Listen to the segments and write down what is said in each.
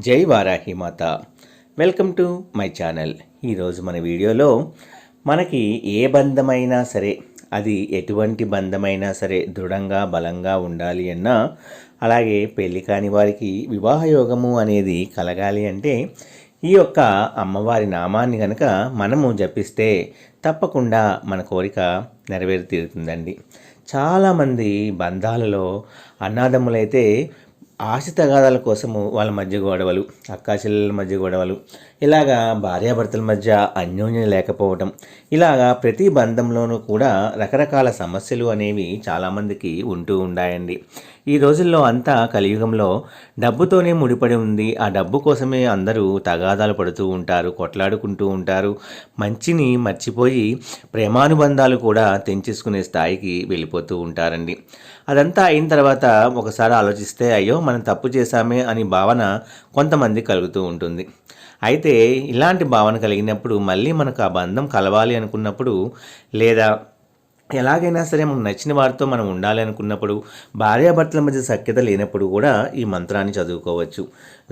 జై వారాహి మాత. Welcome to my channel. ఈరోజు మన వీడియోలో మనకి ఏ బంధమైనా సరే, అది ఎటువంటి బంధమైనా సరే దృఢంగా బలంగా ఉండాలి అన్నా, అలాగే పెళ్ళి కాని వారికి వివాహ యోగము అనేది కలగాలి అంటే ఈ యొక్క అమ్మవారి నామాన్ని కనుక మనము జపిస్తే తప్పకుండా మన కోరిక నెరవేరి తీరుతుందండి. చాలామంది బంధాలలో అన్నాదమ్ములైతే ఆశ తగాదాల కోసము వాళ్ళ మధ్య గొడవలు, అక్కా చెల్లెల మధ్య గొడవలు, ఇలాగా భార్యాభర్తల మధ్య అన్యోన్యం లేకపోవటం, ఇలాగా ప్రతి బంధంలోనూ కూడా రకరకాల సమస్యలు అనేవి చాలామందికి ఉంటూ ఉన్నాయండి. ఈ రోజుల్లో అంతా కలియుగంలో డబ్బుతోనే ముడిపడి ఉంది. ఆ డబ్బు కోసమే అందరూ తగాదాలు పడుతూ ఉంటారు, కొట్లాడుకుంటూ ఉంటారు. మంచిని మర్చిపోయి ప్రేమానుబంధాలు కూడా తెంచేసుకునే స్థాయికి వెళ్ళిపోతూ ఉంటారండి. అదంతా అయిన తర్వాత ఒకసారి ఆలోచిస్తే అయ్యో మనం తప్పు చేశామే అని భావన కొంతమంది కలుగుతూ ఉంటుంది. అయితే ఇలాంటి భావన కలిగినప్పుడు మళ్ళీ మనకు ఆ బంధం కలవాలి అనుకున్నప్పుడు, లేదా ఎలాగైనా సరే మనకు నచ్చిన వారితో మనం ఉండాలి అనుకున్నప్పుడు, భార్యాభర్తల మధ్య సఖ్యత లేనప్పుడు కూడా ఈ మంత్రాన్ని చదువుకోవచ్చు.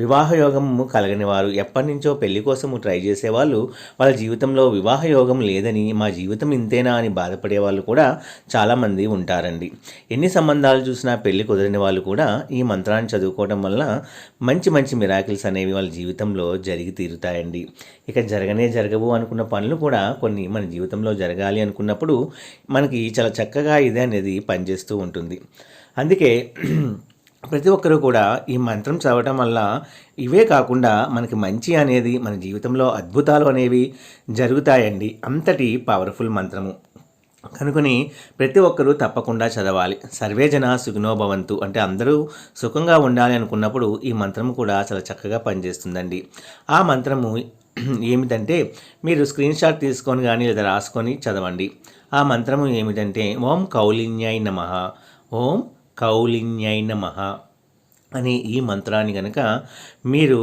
వివాహ యోగము కలగని వారు, ఎప్పటి నుంచో పెళ్లి కోసము ట్రై చేసేవాళ్ళు, వాళ్ళ జీవితంలో వివాహ యోగం లేదని, మా జీవితం ఇంతేనా అని బాధపడే వాళ్ళు కూడా చాలామంది ఉంటారండి. ఎన్ని సంబంధాలు చూసినా పెళ్లి కుదరని వాళ్ళు కూడా ఈ మంత్రాన్ని చదువుకోవడం వల్ల మంచి మంచి మిరాకిల్స్ అనేవి వాళ్ళ జీవితంలో జరిగి తీరుతాయండి. ఇక జరగవు అనుకున్న పనులు కూడా కొన్ని మన జీవితంలో జరగాలి అనుకున్నప్పుడు మనకి చాలా చక్కగా ఇదే అనేది పనిచేస్తూ ఉంటుంది. అందుకే ప్రతి ఒక్కరూ కూడా ఈ మంత్రం చదవటం వల్ల ఇవే కాకుండా మనకి మంచి అనేది మన జీవితంలో అద్భుతాలు అనేవి జరుగుతాయండి. అంతటి పవర్ఫుల్ మంత్రము కనుకొని ప్రతి ఒక్కరూ తప్పకుండా చదవాలి. సర్వేజన సుఖినో భవంతు అంటే అందరూ సుఖంగా ఉండాలి అనుకున్నప్పుడు ఈ మంత్రము కూడా చాలా చక్కగా పనిచేస్తుందండి. ఆ మంత్రము ఏమిటంటే మీరు స్క్రీన్ షాట్ తీసుకొని కానీ లేదా రాసుకొని చదవండి. ఆ మంత్రము ఏమిటంటే ఓం కౌలిన్యాయ నమః, ఓం కౌలిన్యాయ నమః అని ఈ మంత్రాన్ని కనుక మీరు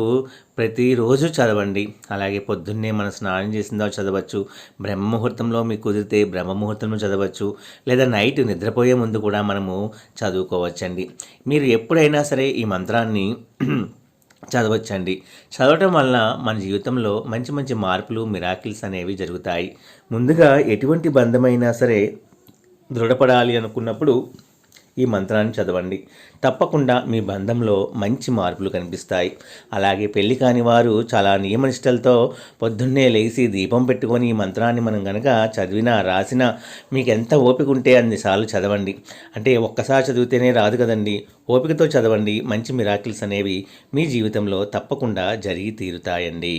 ప్రతిరోజు చదవండి. అలాగే పొద్దున్నే మనం స్నానం చేసిందో చదవచ్చు, బ్రహ్మముహూర్తంలో మీకు కుదిరితే బ్రహ్మముహూర్తంలో చదవచ్చు, లేదా నైట్ నిద్రపోయే ముందు కూడా మనము చదువుకోవచ్చండి. మీరు ఎప్పుడైనా సరే ఈ మంత్రాన్ని చదవచ్చండి. చదవటం వల్ల మన జీవితంలో మంచి మంచి మార్పులు, మిరాకిల్స్ అనేవి జరుగుతాయి. ముందుగా ఎటువంటి బంధమైనా సరే దృఢపడాలి అనుకున్నప్పుడు ఈ మంత్రాన్ని చదవండి. తప్పకుండా మీ బంధంలో మంచి మార్పులు కనిపిస్తాయి. అలాగే పెళ్లి కాని వారు చాలా నియమనిష్టలతో పొద్దున్నే లేచి దీపం పెట్టుకొని ఈ మంత్రాన్ని మనం కనుక చదివినా రాసినా మీకు ఎంత ఓపిక ఉంటే అన్నిసార్లు చదవండి. అంటే ఒక్కసారి చదివితేనే రాదు కదండి, ఓపికతో చదవండి. మంచి మిరాకిల్స్ అనేవి మీ జీవితంలో తప్పకుండా జరిగి తీరుతాయండి.